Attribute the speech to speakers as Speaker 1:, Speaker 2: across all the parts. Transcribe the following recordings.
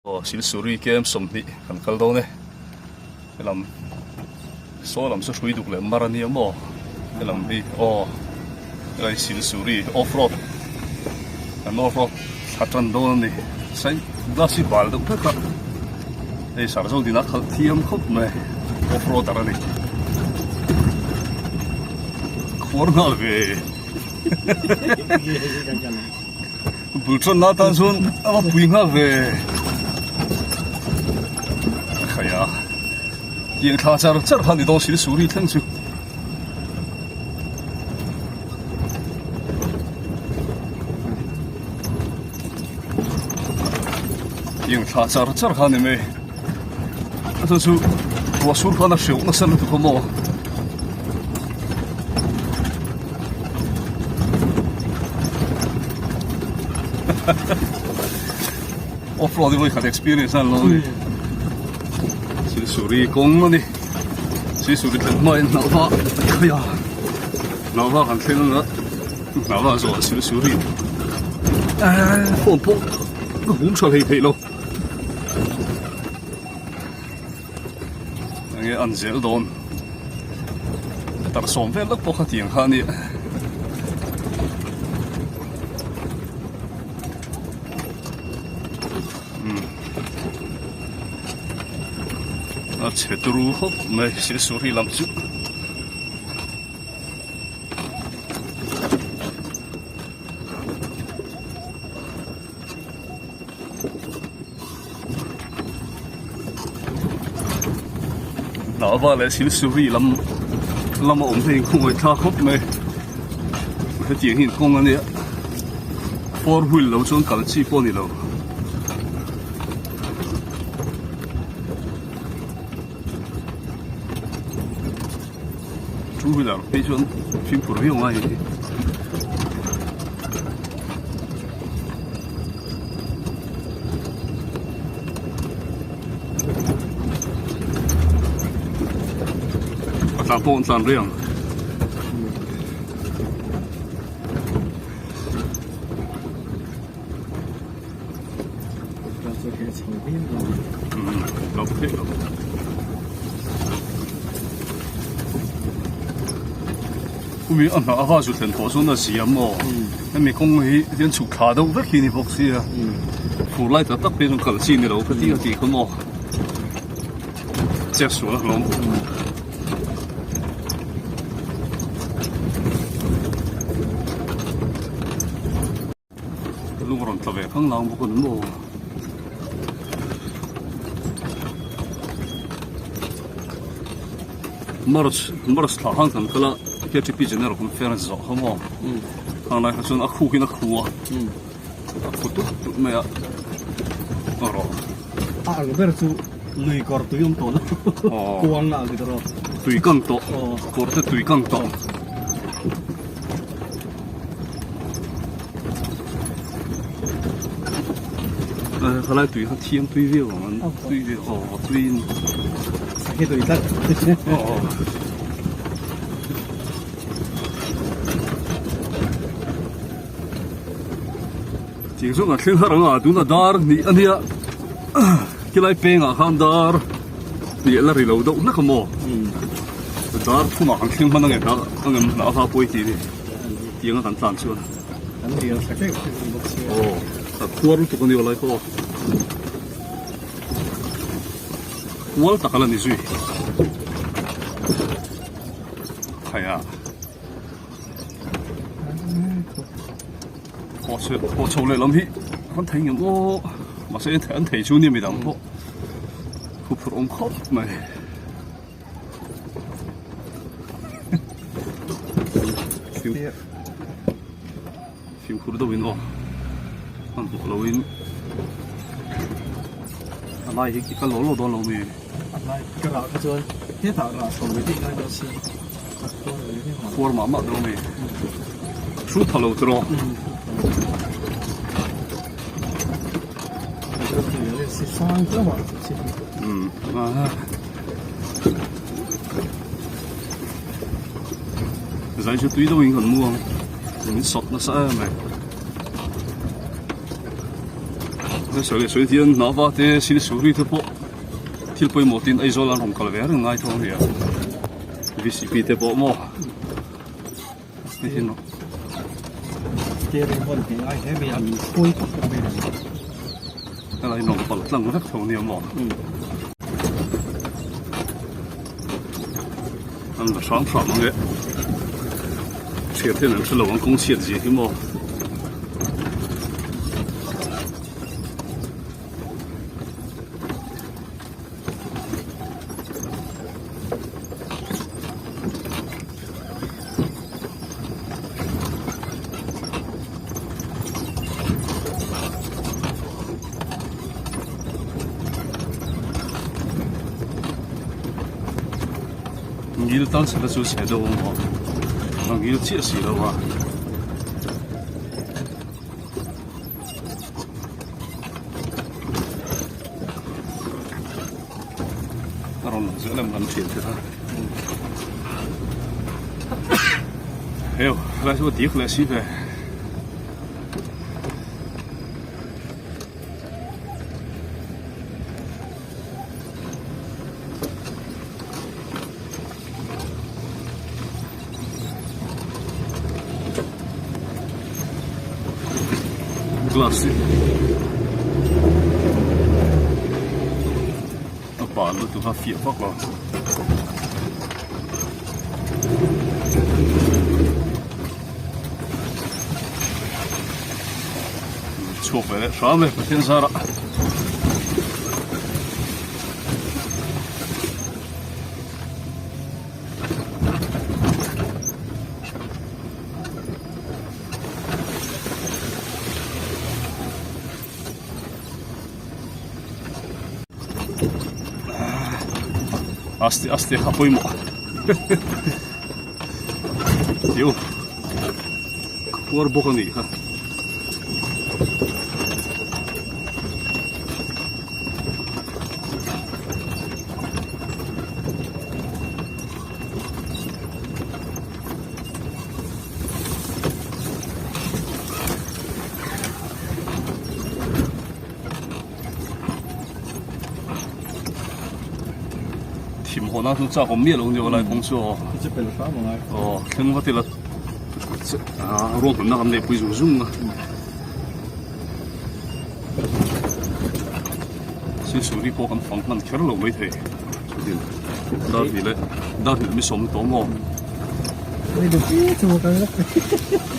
Speaker 1: sil suri kem somni kan kaldo ne lam so lam so shui duk le marani mo lam bi lai sil suri off road an off road hatran do ni sai da si bal duk ka ei sar so dina khal thiam khop me off road arani khor ngal ve bultron na tan sun ama puinga ve呀，眼看着这盘的东西的手里腾出，眼看着这盘的没，这是我手盘的手那身子可么？我不知道你会看 experience 咯。suri kong ni si suri tan mai na ba ya na ba kan thel na na ba zo si suri phom phom nó hum chol hei thei lo nge an zel don tar som vel lak po khatiang kha ni chế tru hop mai sil suri lam chu nào ba lại sil suri lam ổn thì không phải tha hop mai cái tiếng hình công anh ấy four wheel lâu xuống cả chi po ni lâu two wheeler 非常挺普遍啊，大波上这样。老配了。后面按阿发就成陀孙的时间么？那没讲起连出卡都不给你博士啊。后来就特别种可信的咯，个地个地个么？结束了咯。路上特别坑浪不可能么？مرس ثاهان كان كلا كيتي بيجي نروح كونفيرنس زو هما انا حسن اخو هنا اخو اخو ما يا ارو
Speaker 2: bertu lui kortu yum to na kuang na gitu ro
Speaker 1: tui kang to korte tui kang to后来对他天对面我们对面对
Speaker 2: cái tuổi thật
Speaker 1: chính số ngã thiên hàng à đúng là dar ni anh ấy cái lại pe ngã ham dar ni là rì lâu đâu nó không mò dar thu mà hàng thiên mà năng đó anh em nào ha bôi gì đi tiếng nó thành tàn chưa
Speaker 2: anh đi là cái
Speaker 1: thua lúc tụi con điều lại co我打了你水，哎呀，我做嚟諗起，我睇人我，或者睇提出你未當過，佢普通級咪，film佢都揾我，我冇攞揾，阿媽係佢攞到攞咩？cái
Speaker 2: đó cái chơi thế thảo là còn với cái đó xí
Speaker 1: khoa mà đâu mày suốt thảo lâu rồi giải cho túi đâu mình còn mua mình sọt nó sẽ mày 那手里水天拿发的心里手里头破，天杯莫天爱做人红格来人爱通的，比西比的破么？你听咯？
Speaker 2: kia thì con thì ai thế bị ăn khui thuốc cái này
Speaker 1: 那来弄不冷那头呢么？爽爽的，这天能吃了完公气的节目。你当时的时候写的我，你解释了哇？那种冷热蛮甜的。哎呦，来说地回来洗呗。 glass. Apa lu tu hafif apa? شوف شامل بتين زرع Asti hapoi mo. Yo. Kuar boko ni ha. Tìm hồ nó cũng không biết luôn rồi lại công số.
Speaker 2: chứ phải là sao mà
Speaker 1: Ồ, nhưng mà thì là ruộng của nó làm để bùi rủ rung à. Xin xử lý bộ phận phòng mình khá là mấy thế. Đó thì mới sống tổ mò.
Speaker 2: đây được biết cho một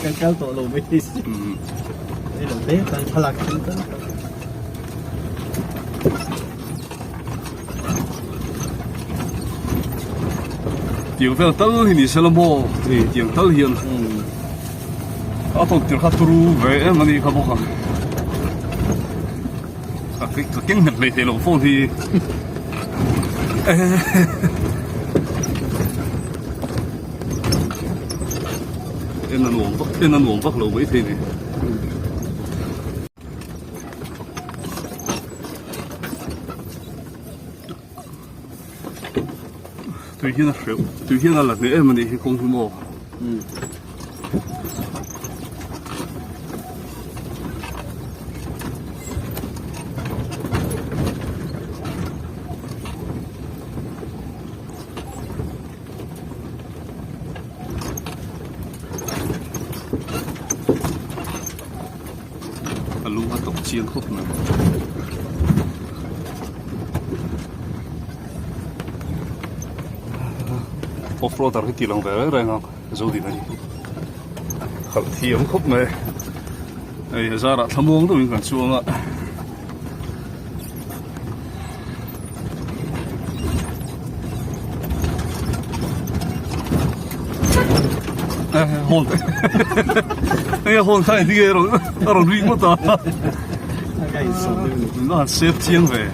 Speaker 2: cái cao tổ lồ mấy tí đây là tết đang thà lạc chúng ta
Speaker 1: Tiếng về tớ thì đi xem mò thì tiếng tớ hiền. À tôi tiếng hát ru về em mà đi khá bốc à. Cái kinh ngạc này thì lồng phong thì em là nuông bắc lầu mấy thế này. Tuy nhiên là lần nữa em mà đi không có mò. Lũ hoạt động chiên khúc này. Off-roader cái tiền về đây ngon, rồi thì này, khẩn thiếm khúc này, này ra đã thấm uống rồi mình còn chuông ạ. Hôn, cái hôn thay thì rồi, rồi riêng mất ta, nó xếp chiên về.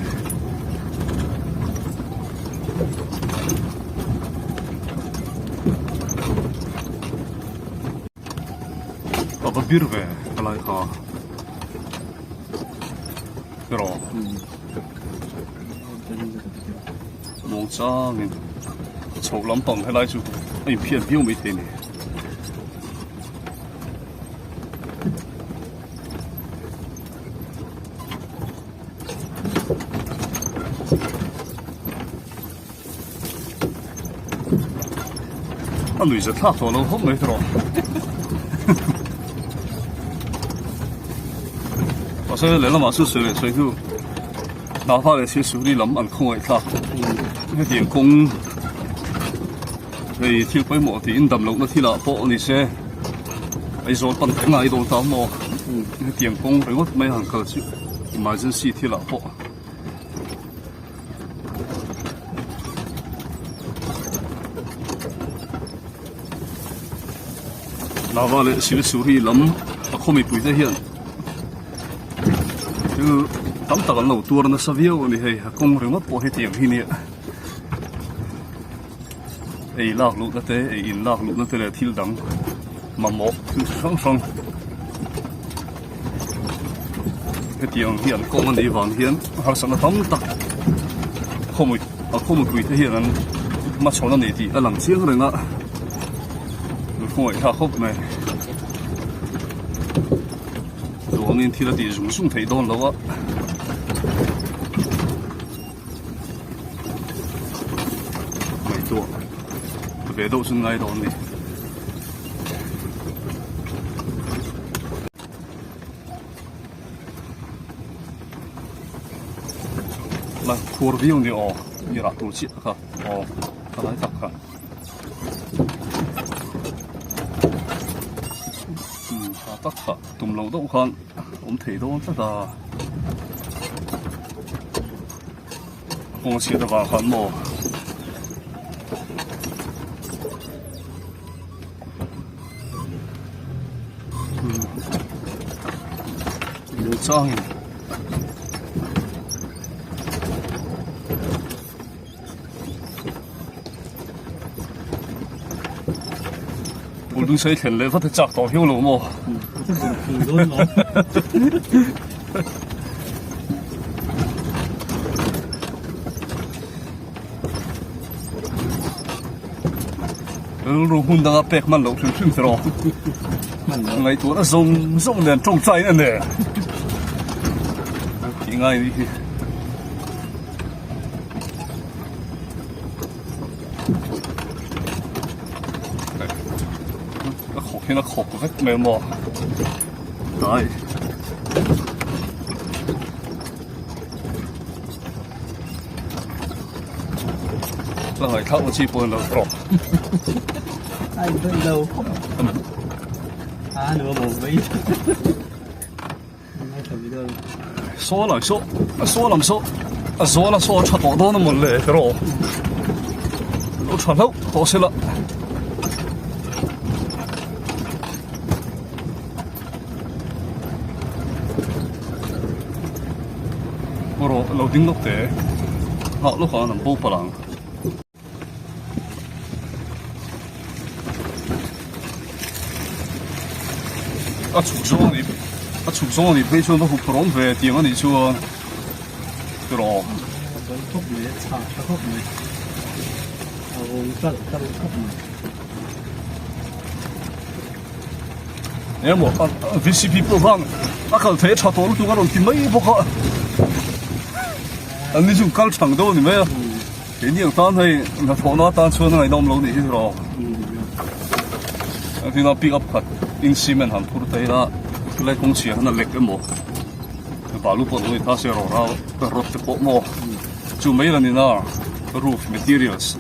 Speaker 1: Apa bir về lại họ rồi mong cha mình chầu lắm bằng hay lại chú anh phiền phiêu mấy thế này 女就他做了好没得咯。我所以嚟啦嘛，是水嚟水都，哪怕你去水里諗人空嚟他，那電工，你跳鬼模電抌落那天啦，波你些，你說笨頂喺度抌麼？那電工俾我沒行過去，買真係天啦波。哪怕你去水里諗，我可未背得起。就當大人老多了那啥嘢，你係工人乜播喺電器呢？誒拉路那啲，誒拉路那啲嚟挑等，麻木雙雙。喺電器人講緊你話嘢，後生嘅當得，可唔背得起人乜錯得你啲，能知嗰啲啊，我係他好咩？我们听了的榕树推动了啊，没多，别都是挨到的。来，拖着用的哦，你拿多起哈，哦，他来打看。得嚇，同路都看，咁提到得啊，公司都話很麼，有爭。我都使停你，忽啲窄道條路麼？路換得百萬路全全咯，你做得送人中債人哋，點解呢？學那學嗰啲咩麼？係。那係靠我基本都多。
Speaker 2: ai tới đâu nữa một ví
Speaker 1: số là số làm số là số chặt bỏ đó nó một lệ rồi nó chặt lâu khó xí là rồi lâu tiếng lúc thế họ lúc họ làm bố bà lăng厨房你背出那好普通的点啊，你说对咯？khúc
Speaker 2: này xả khúc này cắt khúc này
Speaker 1: em một VCP program 아까 배 차 도로 두가로 김이 보고 아니 좀 깔 창도 니 뭐야 괜히 일단은 나 전화 단 전화 이 너무 로니 히로 thì nó pick up thật in cement hẳn phụ tay là lấy công chuyện nó lệch cái mỏ bảo lúc bọn người ta sẽ rồi ra cái rốt cái bộ mỏ chú mấy lần nữa roof materials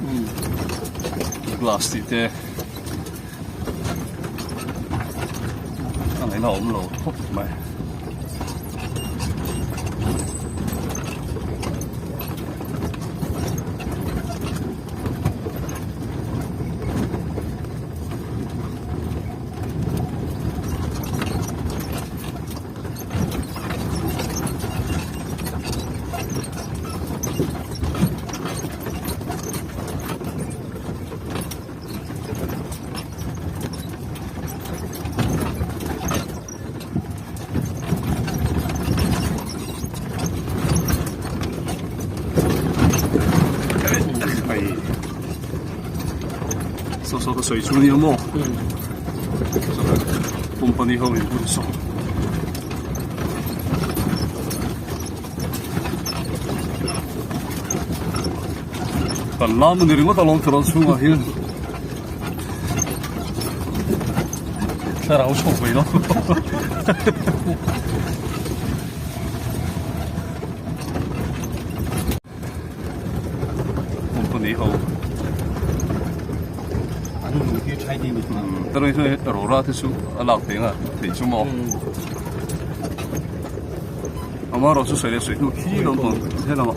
Speaker 1: glass thì thế anh ấy nó ốm lỗ hốt mày收的水珠你有冇？pompa你後面不收。但拉們你我到浪頭出啊，hier。Sao đâu chụp vậy nó. Một con đi hầu.
Speaker 2: Anh mình kia trai đi mình mà.
Speaker 1: Tao nói thôi, rồi ra thì chú, lạc tiếng à, thì chú mò. Mà rồi chú sợi để sợi thu khí lắm mà, thế nào mà.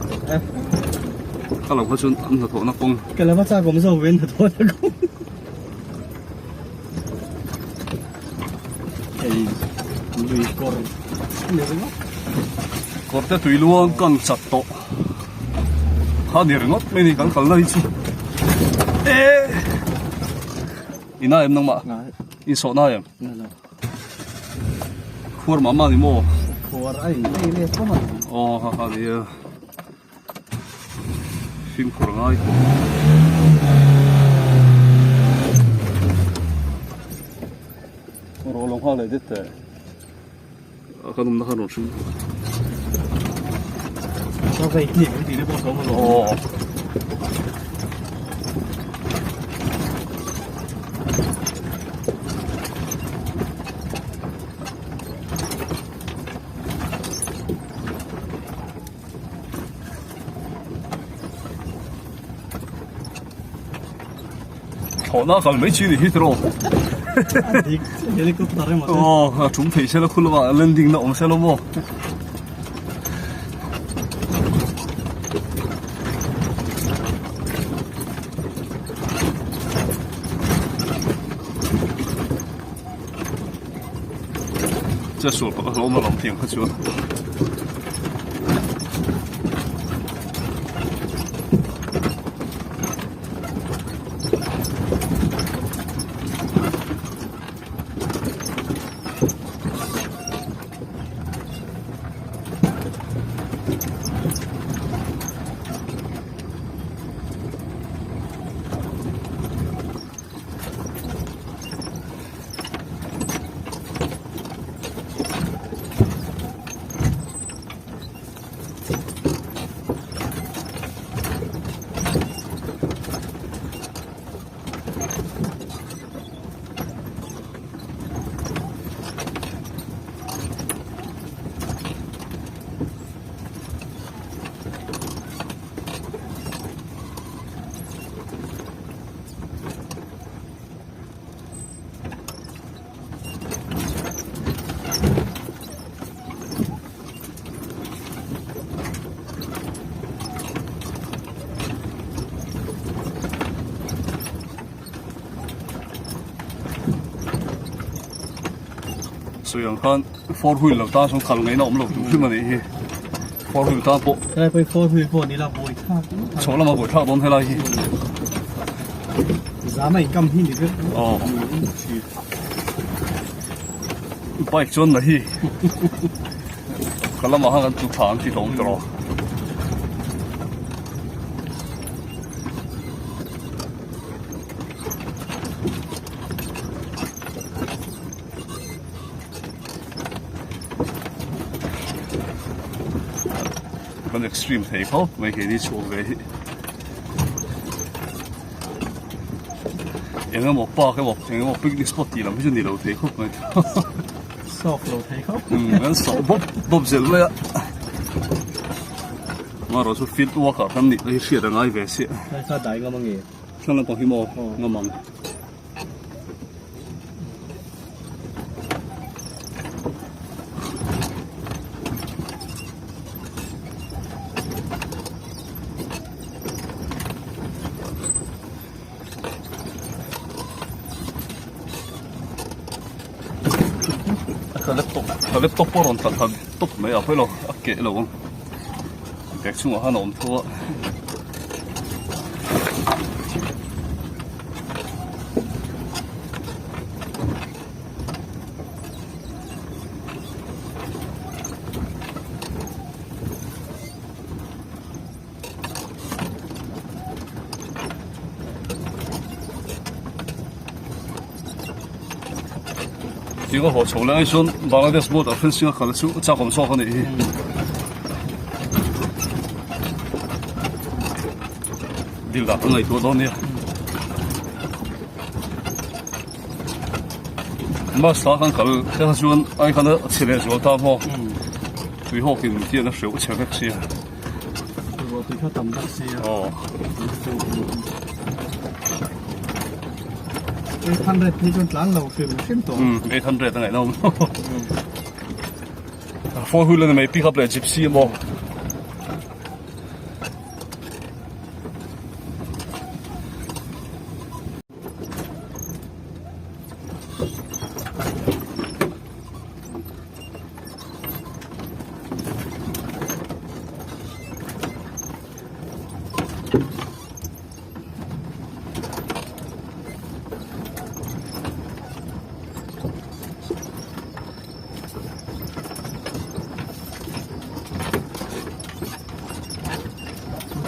Speaker 1: Cái lòng phát xuân ăn thổ nó bông.
Speaker 2: Cái là bắt ra cũng sao bên thật thôi cũng. Cái lùi cor, nhớ không?
Speaker 1: Có thể tùy luôn càng chặt to. Hà đi ngót mấy đi càng càng lấy chứ. Ê, ina em nang ma,
Speaker 2: Nggak,
Speaker 1: in so na em.
Speaker 2: nggak.
Speaker 1: Khur mama ni mo.
Speaker 2: Keluar aja, ini apa mah?
Speaker 1: Oh, ha đi. Phim khur ngai. Rồi lòng hoa lại đứt thế. Cái nôm nó khá nổi chứ.
Speaker 2: Sao vậy? Nhìn cái gì nó bỏ sống rồi.
Speaker 1: Ồ. Thọ nó còn mấy chuyện gì hết rồi.
Speaker 2: Đi, helicopter mà.
Speaker 1: Ồ, chúng phải sẽ là khul mà lên đỉnh nó sẽ là mo.这说不我们能听不出。所以看 four wheel 搭上靠你那我们路途嘛你 four wheel 搭波，
Speaker 2: Cái này phải phôiนี่เราโวยท่า
Speaker 1: 坐那么过差东太来去，
Speaker 2: giá này cầm hin thì biết.
Speaker 1: 哦，bike 转来去，可能马上就长去懂着了。Con extreme take off, mấy cái đi chuột về. Những một ba cái những một big spot gì làm cái gì đâu take off này.
Speaker 2: Soft rồi thấy không?
Speaker 1: Nó sợ bóp dữเลยอะmà rồi số fit qua cả thằng nịt lấy xịt ngay về xịt.
Speaker 2: Đây sao đáy ngon nghề.
Speaker 1: Sao nó còn hi mò ngon mầm. Cái laptop bỏ rồi thật thật tốt mấy à phải lo kệ luôn cái chung ở Hà Nội thua如果和曹亮一雙，把那啲 sport 分析可能就差咁少可能。啲啦，等嚟多多呢。mà sao khăn khẩn cái chuyện ai khăn đó chỉ là rồi ta mò tùy họ cái tiền nó sửa chèo cái gì
Speaker 2: rồi tùy theo tầm taxi cái thằng này thì chúng lăn lâu phim tổ
Speaker 1: 800 ตั้งไงน้อง 4-wheeler này pick up lại gypsy mò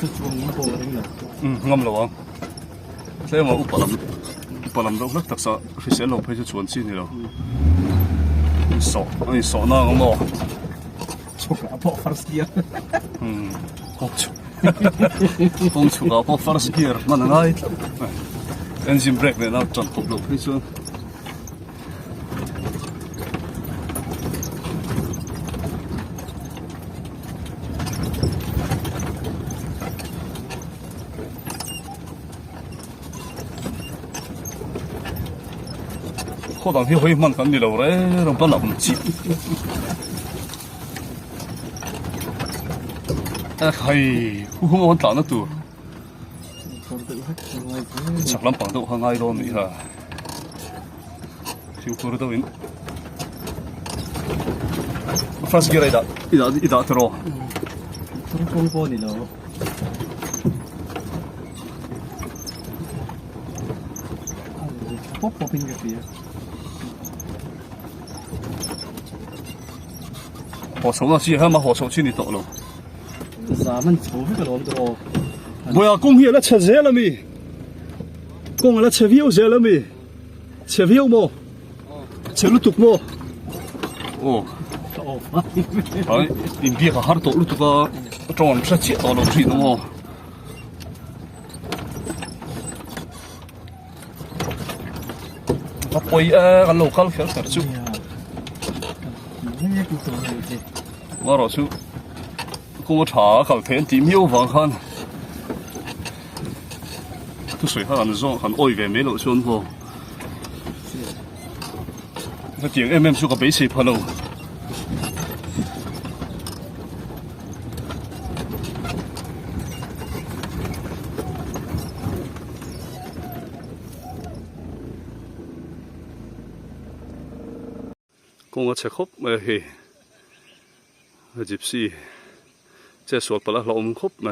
Speaker 2: จะชวนมันโผล่ได้ไง
Speaker 1: ngâm rồi thế mà úp làm đâu rất đặc sắc khi sẽ lồng phải cho chuẩn chi này đâu sọ na ngâm mò
Speaker 2: chụp cả bộ first gear
Speaker 1: phong chủ cả phong first gear mà nó ngay engine brake này nó chọn cục đầu phía trên khó đằng thì hơi mặn cái gì đâu đấy, làm bao lắm chip. Hay, không muốn tao nữa tụ. Chắc lắm bằng đâu hàng ai đó nữa ha. Chịu thua đâu in. First gear đây đã, đã thua.
Speaker 2: không có gì đâu. Pop popping cái gì?
Speaker 1: Họ sống là gì hả mà họ sống trên đi tổ luôn.
Speaker 2: Giá mình số cái đó rồi.
Speaker 1: Bây giờ công hiện là chết dễ lắm mi. Công là chết viu dễ lắm mi. Chết viu mò. Chết lúc tục mò. Ồ. Đấy, in bia cả hard tổ lúc tục trong rất chết tổ lúc gì đúng không? Nó quay cái local khác thật chứ. Mà rồi chứ. Cô查考天點樣放看，都水下人裝很愛嘅美路村喎，個點出個比賽拍路，講個赤殼咪係，個集市。這說不啦，老唔哭咪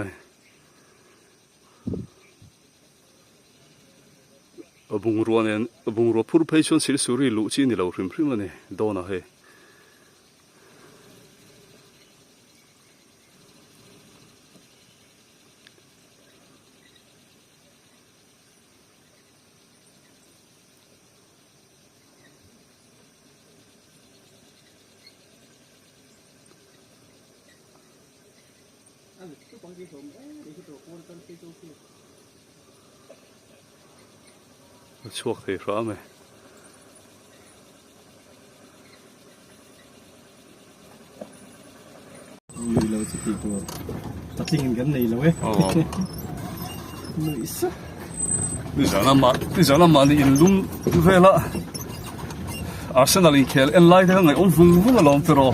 Speaker 1: ，bunga ruan en bunga ruan pur peichon sil suri lu chi ni lo hrim hrim ani dona he chuộc thì rõ mày
Speaker 2: người lâu chỉ kịp rồi tập trình cái này rồi ấy người sắc
Speaker 1: bây giờ làm mà đi lung về là Arsenal in khéo en lai thế ngày ông vùng vùng là lòng rồi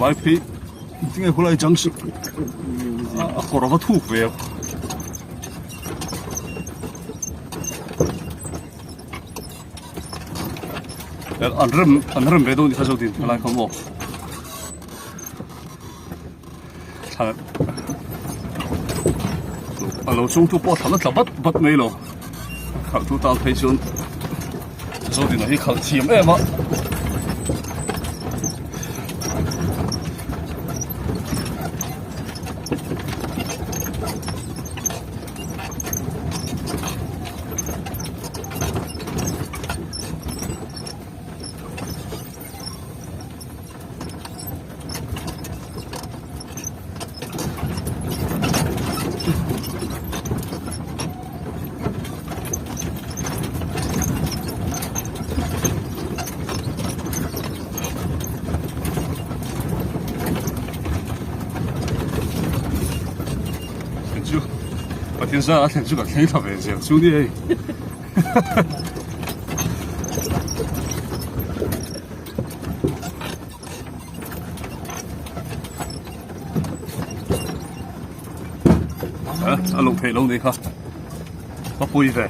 Speaker 1: lại phi tiếng Anh lại chẳng sự họ nó thu về anh rem về đâu đi khai số tiền lại không bỏ thằng lâu chung thu bỏ thằng nó chả bắt mấy rồi khảo thu tao thấy xuống số tiền này khảo chiếm em á 其實一定出嚟傾特別少，少啲。啊，阿綠皮佬你看，我背嘅。